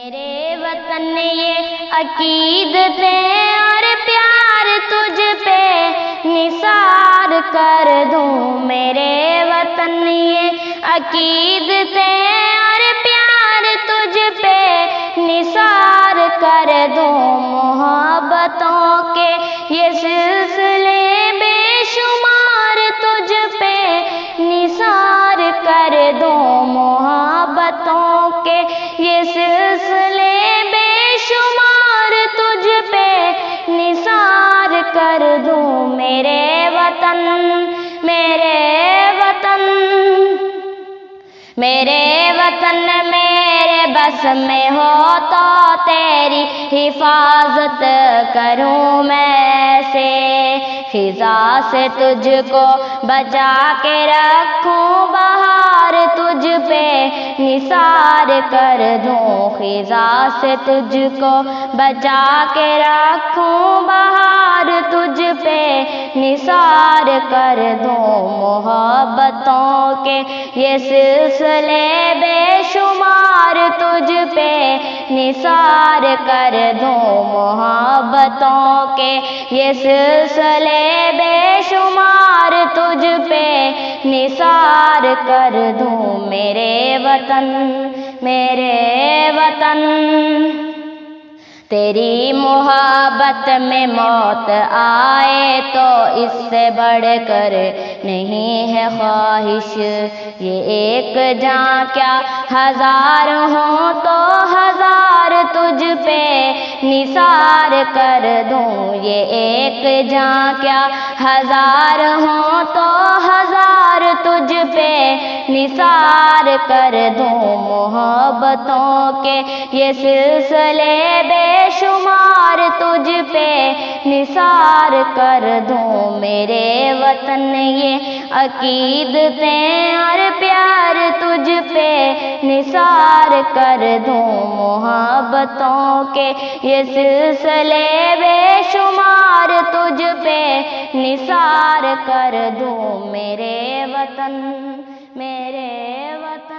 میرے وطن یہ عقیدتیں اور پیار تجھ پہ نثار کر دوں، میرے وطن یہ عقیدتیں اور پیار تجھ پہ نثار کر دوں، محبتوں کے یہ سلسلے بے شمار تجھ پہ نثار کر دوں، محبتوں کے یہ سلسلے بے شمار تجھ پہ نثار کر دوں، میرے وطن میرے وطن میرے وطن میرے بس میں ہو تو تیری حفاظت کروں میں سے، خزاں سے تجھ کو بچا کے رکھوں، بہار تجھ پہ نثار کر دوں، خزاں سے تجھ کو بچا کے رکھوں، بہار تجھ پہ نثار کر دوں، محبتوں کے یہ سلسلے بے شمار تجھ پہ نثار کر دوں، محبتوں کے یہ سلسلے بے شمار تجھ پہ نثار کر دوں، میرے وطن میرے وطن تیری محبت میں موت آئے تو اس سے بڑھ کر نہیں ہے خواہش، یہ ایک جاں کیا ہزار ہوں تو ہزار تجھ پہ نثار کر دوں، یہ ایک جاں کیا ہزار ہوں تو ہزار تجھ پہ نثار کر دوں، محبتوں کے یہ سلسلے بے شمار تجھ پہ نثار کر دوں، میرے وطن یہ عقیدتیں اور پیار تجھ پہ نثار کر دوں، محبتوں کے یہ سلسلے بے شمار تجھ پہ نثار کر دوں، میرے وطن میرے وطن